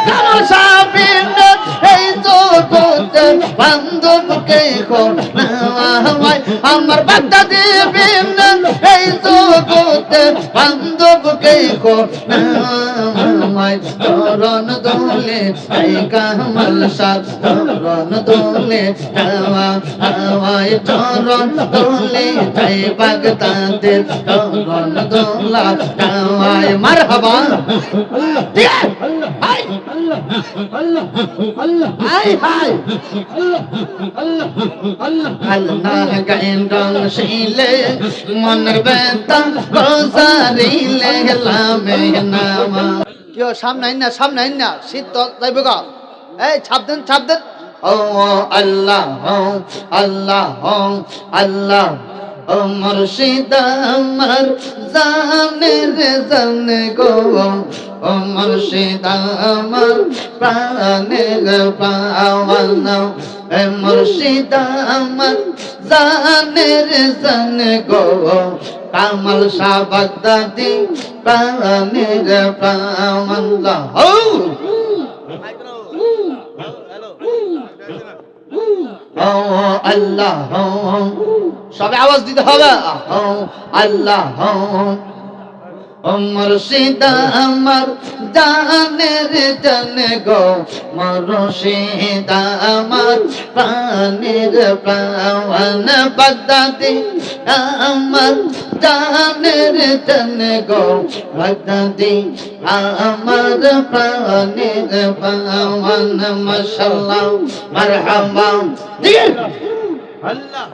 কামাল সাবিন এই জগতে বান্ধব কে কো নাই আমার বাগদাদি বিন এই জগতে বান্ধব কে কো নাই চরণ দোলে এই কামাল সাব চরণ দোলে হাওয়ায় চরণ দোলে এই বাগদাদের চরণ দোলা হাওয়ায় মারহাবা হাই হাই হাই আল্লাহ গায়েন রং শিলে মনের বেতা গোজারিলে লামে নামা কেউ সামনে না শীত যাইবে গা এই ছাপ দেন ও আল্লাহ আল্লাহ আল্লাহ ও মুর্শিদ আমার জানে রে জানে গো ও মুর্শিদ আমার প্রাণের পাওয়ানা এ মুর্শিদ আমার জানে রে জানে গো কামাল শাহ বাগদাদি প্রাণের পাওয়ানা ও আল্লাহ সবে আওয়াজ দিতে হবে আল্লাহ মুর্শিদ আমার জানের জানে গো মুর্শিদ আমার প্রাণের প্রাণ বাগদাদি আমার জানের জানে গো বাগদাদি আমার প্রাণের প্রাণ মাশাআল্লাহ মারহাবা আল্লাহ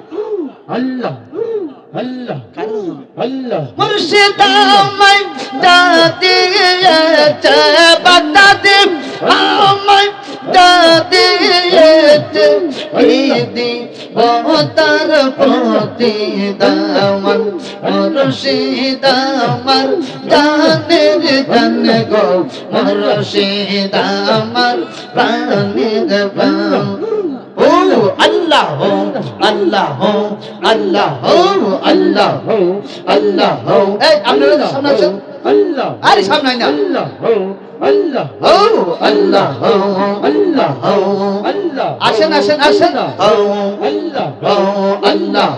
আল্লাহ আল্লাহ আল্লাহ মুর্শিদ আমায় দাদিয়েছে বাগদাদি আমায় দাদিয়েছে ঈদি তার প্রতি দামান মুর্শিদ আমার জানের জান গো মুর্শিদ আমার প্রাণের প্রাণ ও আল্লাহ আল্লাহ আল্লাহ আল্লাহ আল্লাহ এই আপনারা সামনে আছেন আল্লাহ আরে সামনে না আল্লাহ আল্লাহ আল্লাহ আল্লাহ আল্লাহ আসেন আল্লাহ আল্লাহ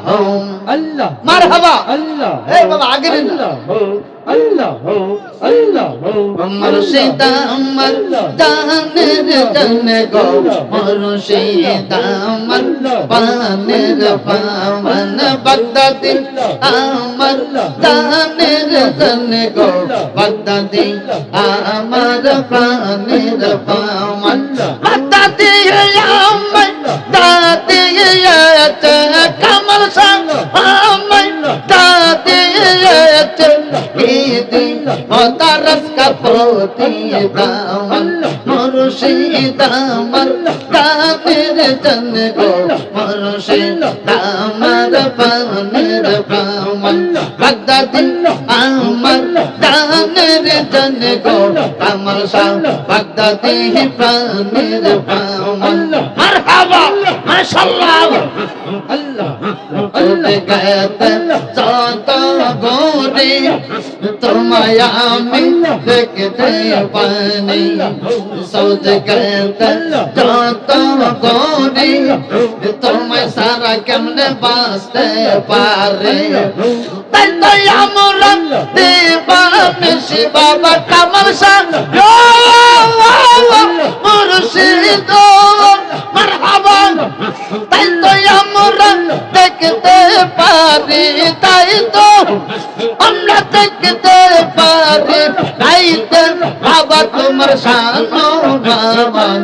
আল্লাহ মারহাবা আল্লাহ এই বাবা আগে নেন আল্লাহ আল্লাহ মুর্শিদ আমার জানের জান গো মুর্শিদ আমার পানের পাवन বাগদাদি আমার জানের জান গো বাগদাদি আমার পানের পাवन বাগদাদি আমার দাদি কামাল শাহ আমার দাদি ঈদি তারস কা প্রতি দামান মুর্শিদ আমার কামের জান গো মুর্শিদ আমার পানের পাवन বাগদাদি আমার জানের জান গো কামাল শাহ বাগদাদি প্রাণের পাवन মারহাবা মাশাআল্লাহ আল্লাহ আল্লাহ গায়তে যত গোরে তোমায় আমি দেখতে পানি সৌদ গায়তে যত গোরে তোমায় সারা কেমনে বাঁচতে পারে তাই তো আমরা দেবানিশি বাবা কামাল শাহ মুর্শিদ মারহাবা তাই তো আমরা দেখতে পারি তাই তো আমরা দেখতে পারি তাই তো বাবা তোমার শানো বাবান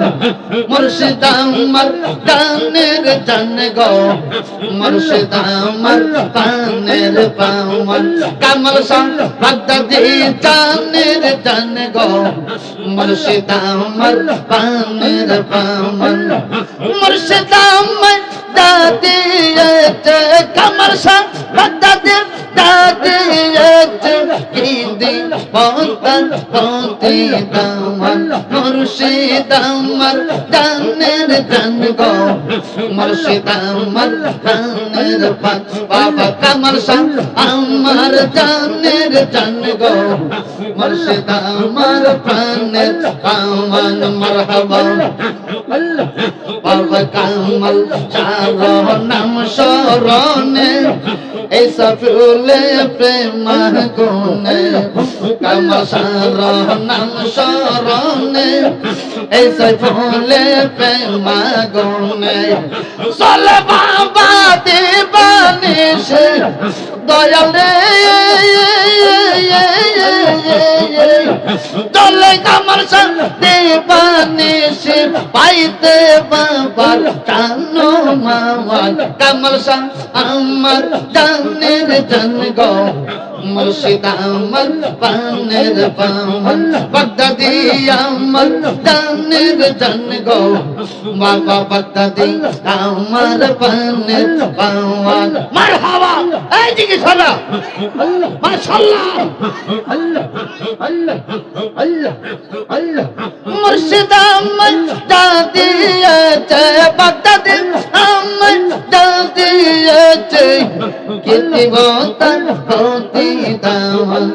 মুর্শিদ আমার জানের জান গো মুর্শিদ আমার পানের পাवन কামাল শাহ বাগদাদি জানের জান গো মুর্শিদ আমার পানের পাवन মুর্শিদ আমার দাদিয়েছে কামাল শাহ বাগদাদি দাদিয়েছে ঈদি প্রতি দামান মুর্শিদ আমার জানের জান গো মুর্শিদ আমার পানের পান বাবা কামাল শাহ আমার জানের জান গো মুর্শিদ আমার প্রাণের পাওয়ান মারহাবা বাবা কামাল শাহ নাম স্মরণে এই সফলে প্রেম গুণে কামাল শাহ নাম স্মরণে এই সফলে প্রেম গুণে চলে বাবা দিবানিশে দয়াল রে চলে কামাল শাহ দিবানিশে পাইতে বাবার কানো মাওয়াল কামাল শাহ আমার জানের জান গো মুর্শিদ আমার পানের পাওয়ান বাগদাদি আমার জানের জান গো বাবা বাগদাদি আমার পানের পাওয়ান মারহাবা এইদিকে শোনা মাশাআল্লাহ আল্লাহ আল্লাহ আল্লাহ আল্লাহ মুর্শিদ আমার জাদিয়েছে বাগদাদি আমার জাদিয়েছে কিতিবতান হতি দাওয়ান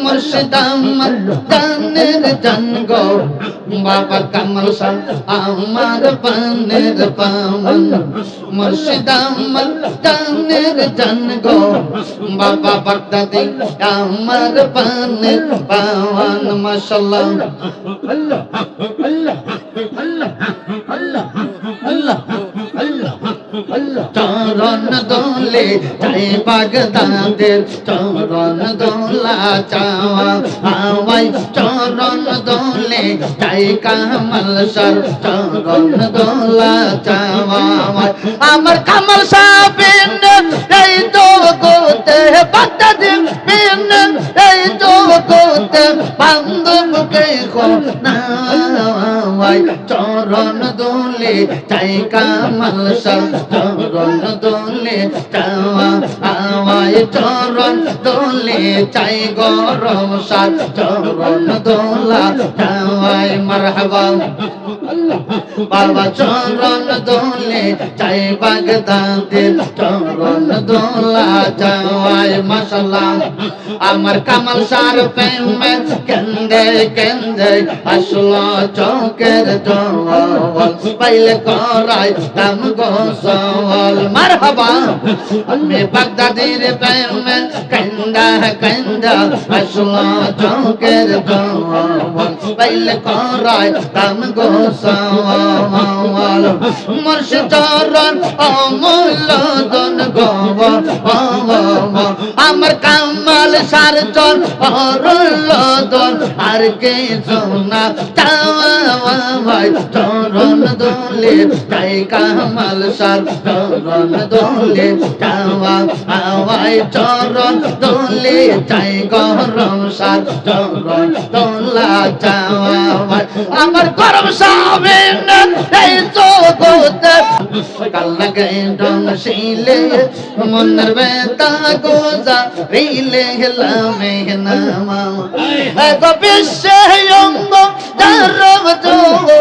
মুর্শিদ আমার জানের জান গো বাবা কামাল শাহ আমার পানের পাওয়ান মুর্শিদ আমার জানের জান গো বাবা বাগদাদি আমার পানের পাওয়ান মাশাআল্লাহ আল্লাহ আল্লাহ আল্লাহ আল্লাহ আল্লাহ আল্লাহ আল্লাহ চরণ দোলে যাই বাগদাদের চরণ দোলা চাওয়া হাওয়াই চরণ দোলে যাই কামাল শাহ চরণ দোলা চাওয়া আমার কামাল শাহ বিন এই জগতে বাগদাদি বিন এই জগতে বান্ধব কে কো না চরণ দোলে যাই কামাল শাহ চরণ দোলে চাওয়া হাওয়াই চরণ দোলে চাই গরম শাহ চরণ দোলা চাওয়াই মারহাবা বাবা চরণ দোলে চাই বাগদাদের চরণ দোলা চাওয়াই মাশাআল্লাহ আমার কামাল শাহর প্রেমে কেন্দে কেন্দে আসলো চোখের জল পাইলে করাই দাম গোসল মারহাবা আমি বাগদাদির প্রেমে কেন্দা কেন্দা আসলো চোখের জল পাইলে করাই দাম গোসল মুর্শিদ চরণ অমূল্য ধন গো আমার কামাল শাহর চরণ অমূল্য ধন আর কে সোনা চাওয়া ভাই চরণ দোলে চাই কামাল শাহ চরণ দোলে চাওয়া হাওয়াই চরণ দোলে চাই গরম শাহ চরণ দোলা চাওয়া ভাই আমার গরম শাহ এই জগতে কাল্লা গেন্ডং শিলে মনের বেতা গোজা রিলে লামে নামা গো বিশ্বে অঙ্গ জারব জোরো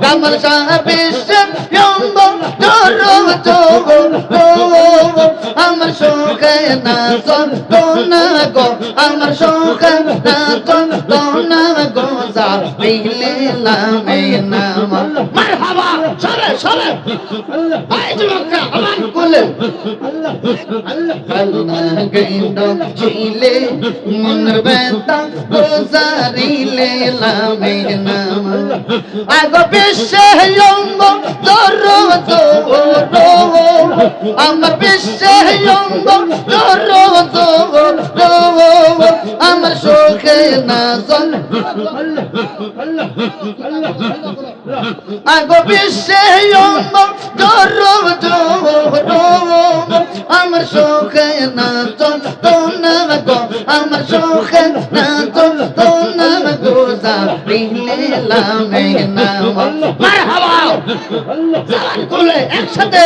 কামাল শাহ বিশ্বে অঙ্গ জারব জোরো আমার শোকে না না গো আমার শোকে না গো যা রিলে লামে নামা মারহাবা চলে চলে আই যুবকরা আমার কোলে আল্লাহ আল্লাহ আল্লাহ গেন্ডং ছিলে মনের বেতা গোজারিলে লামে নাম আগো বিশ্বে অঙ্গ জোরো জোরো আমার বিশ্বে অঙ্গ জোরো জোরো আমার শোকে না আগো বিশ্বে অঙ্গ জোরো জোরো আমার শোকে না না গো আমার শোকে না না গো রিলে লামে নাম মারহাবা জান কোলে একসাথে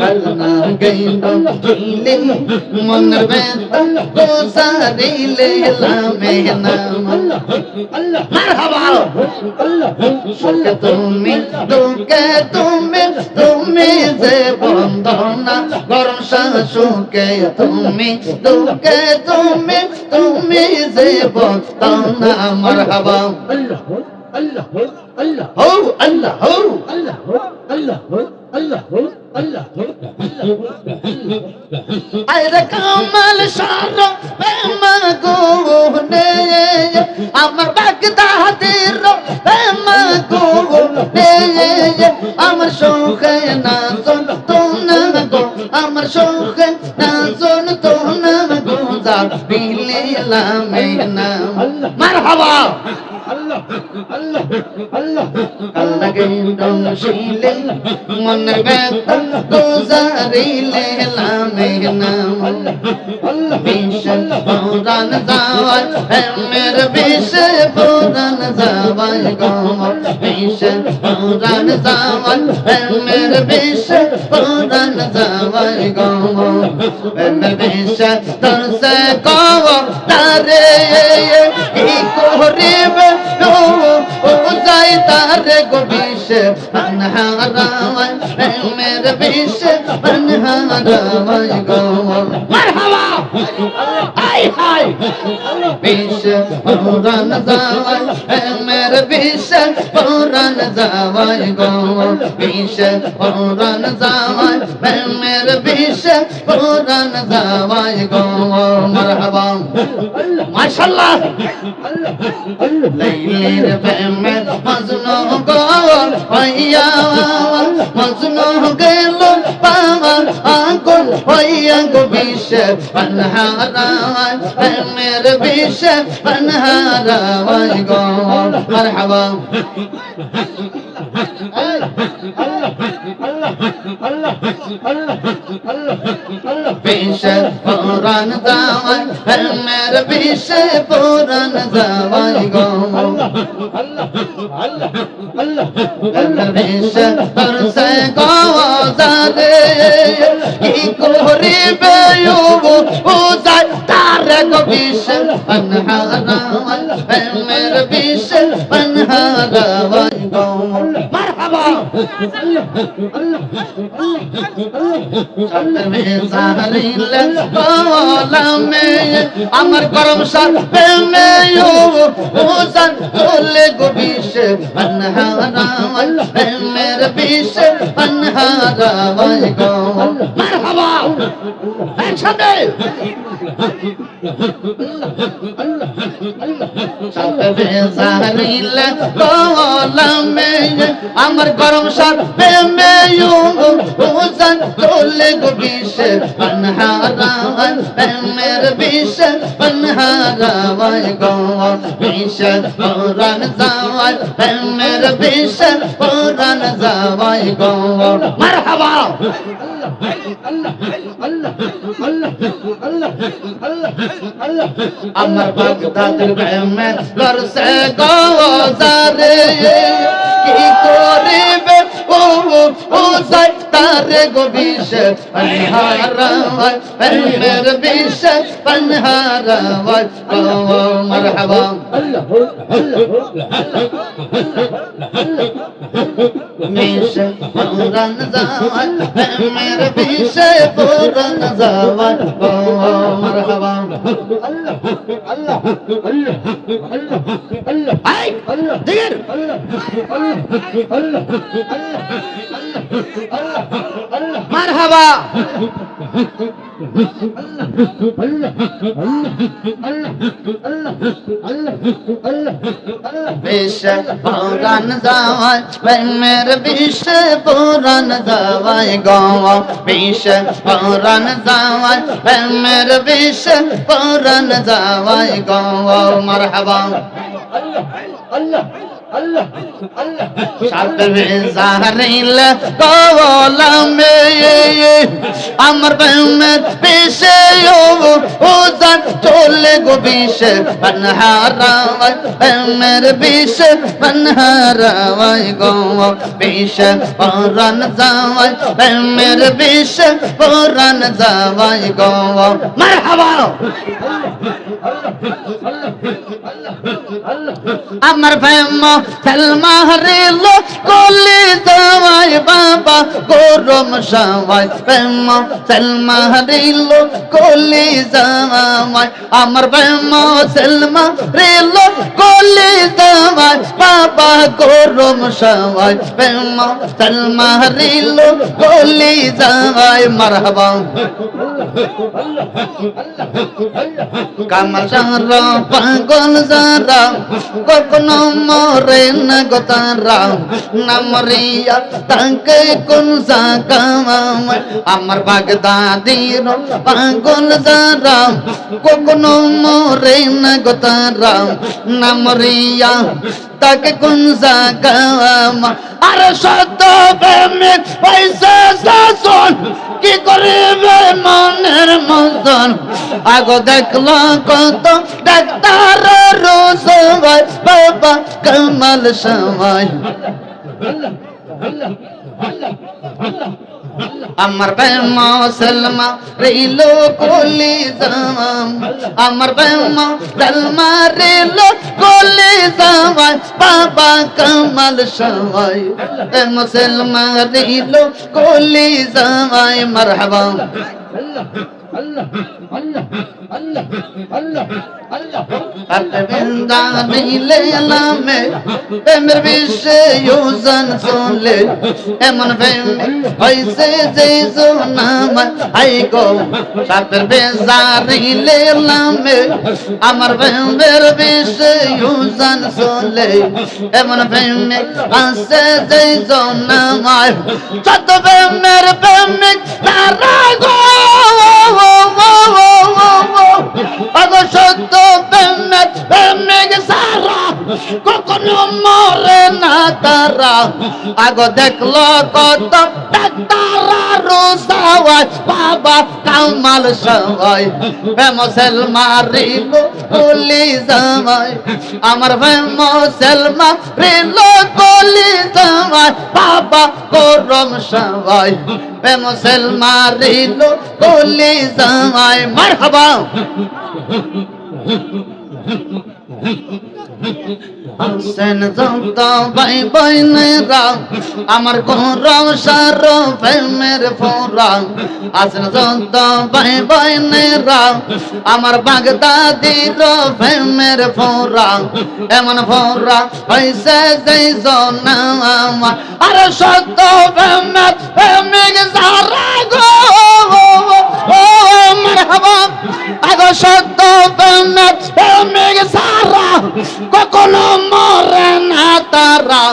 আল্লাহ গেন্ডং ছিলে মনের বেতা গোসা রিলে লামে নাম মারহাবা সুখে তুমি দুঃখে তুমি তুমি যে বন্ধনা গরম সুখে তুমি দুঃখে তুমি তুমি যে বন্ধনা মারহাবা আল্লাহ আল্লাহ হো আল্লাহ হো আল্লাহ আল্লাহ আল্লাহ আল্লাহ আরে কামাল সারা বেমাগুনে আমার বাগদাদের বেমাগুনে আমার শোকে না জন তো না গো আমার শোকে না জন তো না গো যা বিলিলামে না মারহাবা আল্লাহ আল্লাহ আল্লাহ আল্লাহ গেন্দম শিলে মন বেতা গুজারিলে লামে নাম আল্লাহ বিশন পুরান যাওয়ায় মের বিশে পুরান যাওয়ায় গো বিশন পুরান যাওয়ায় মের বিশে পুরান যাওয়ায় গো মের বিশে তরসে গো তারে কি করিবে ও যাই তারে গো বিশে পানহারাওয়ায় মেরে বিশে পানহারাওয়ায় গো মারহাবা হাই হাই বিশে পুরান যাওয়ায় মেরে বিশে পুরান যাওয়ায় গো বিশে পুরান যাওয়ায় মেরে বিশে পুরান যাওয়ায় গো মারহাবা মাশাআল্লাহ লাইলের প্রেমে মজনু গো হইয়া মজনু গেল পাওয়ার আগুন হইয়া গো বিশে পানহারাওয়ায় প্রেমের বিশে পানহারাওয়ায় গো মারহাবা বিশে পুরান যাওয়ায় প্রেমের বিশে পুরান যাওয়ায় গো বিশে তরসে গো যারে কি করিবে ও যাই তারে গো বিশে পানহারাওয়ায় প্রেমের বিশে পানহারাওয়ায় গো মারহাবা আমার গরম সার প্রেমে ওজন তোলে গো বিশে পানহারাওয়ায় প্রেমের বিশে পানহারাওয়ায় গো মারহাবা একসাথে আমার গরম সার প্রেমে ওজন তোলে গো বিশে পানহারাওয়ায় প্রেমের বিশে পানহারাওয়ায় গো বিশে পুরান যাওয়ায় প্রেমের বিশে পুরান যাওয়ায় গো মারহাবা আমার বাগদাদের প্রেমে লরসে গো যারে কি করিবে ও যাই তারে গো বিশে পানহারাওয়ায় প্রেমের বিশে পানহারাওয়ায় গো মারহাবা বিশে পুরান যাওয়ায় প্রেমের বিশে পুরান যাওয়ায় গো মারহাবা আল্লাহ আল্লাহ আল্লাহ আল্লাহ আল্লাহ আই আল্লাহ দিগের আল্লাহ আল্লাহ আল্লাহ আল্লাহ আল্লাহ মারহাবা বিশে পুরান যাওয়ায় প্রেমের বিশে পুরান যাওয়ায় গো বিশে পুরান যাওয়ায় প্রেমের বিশে পুরান যাওয়ায় গো মারহাবা আল্লাহ আল্লাহ সাতবে জাহরিল কওলামে আমার প্রেমের পিছে ওজান চলে গো বিষে পানহারাওয়াই প্রেমের বিষে পানহারাওয়াই গো বিষে পরান যাওয়াই প্রেমের বিষে পরান যাওয়াই গো মারহাবা আমার প্রেম সালমা হরিল কলি যাওয়াই বাবা গরম সাওয়াই প্রেম সালমা হরিল কলি যাওয়াই আমার প্রেম সালমা হরিল কলি যাওয়াই বাবা গরম সাওয়াই প্রেম সালমা হরিল কলি যাওয়াই মারহাবা কামাল সারা পাগল যারা কখনো মরে না গো তারা না মরিয়া তাকে কোন জাগায় আমার বাগদাদির পাগল যারা কখনো মরে না গো তারা না মরিয়া তাকে কোন জাগায় আর সত্য প্রেমিক পয়সা শাসন কি করিবে মনের মতন আগো দেখলো কত ডাক্তার রোজবাই বাবা কামাল সময় আমার প্রেম সালমা রিলো কলি যাওয়াম আমার প্রেম সালমা রিলো কলি যাওয়াই বাবা কামাল সময় প্রেম সালমা রিলো কলি যাওয়াই মারহাবা বিন্দা নিলে নামে প্রেমের বিষে ইউজান শুনলে এমন প্রেম হয়েছে যে নাম আই গো সাপের বেজা নিলে নামে আমার প্রেমের বিষে ইউজান শুনলে এমন প্রেমে আছে যে নাম সত প্রেমের প্রেমিক তারা গো আগো সত্য প্রেমের প্রেমিক সারা কখনো মরে না তারা আগো দেখলো কত ডাক্তারা রোজাওয়াই বাবা কামাল সবাই ফেমসেল মারিল কলি যাওয়াই আমার ফেমসেল মারিল কলি যাওয়াই বাবা গরম সবাই ফেমসেল মারিল কলি যাওয়াই মারহাবা হাসেন যত ভাই বোনেরা আমার গরম সার প্রেমের ফোরা হাসেন যত ভাই বোনেরা আমার বাগদাদির প্রেমের ফোরা এমন ফোরা হইছে যেই জনামা আর সত্য প্রেমের প্রেমিক যারা গো মারহাবা আগো সত্য প্রেমের প্রেমিক সারা কখনো মরে না তারা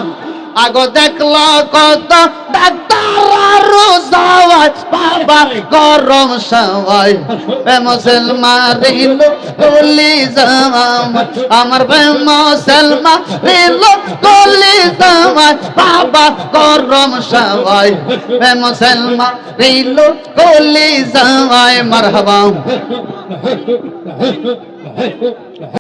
আগো দেখলো কত ডাক্তারা রোজাওয়াই বাবা গরম সবাই প্রেমসেল মারিল কলি যাওয়াম আমার প্রেমসেল মারিল কলি যাওয়াই বাবা গরম সবাই প্রেমসেল মারিল কলি যাওয়াই মারহাবা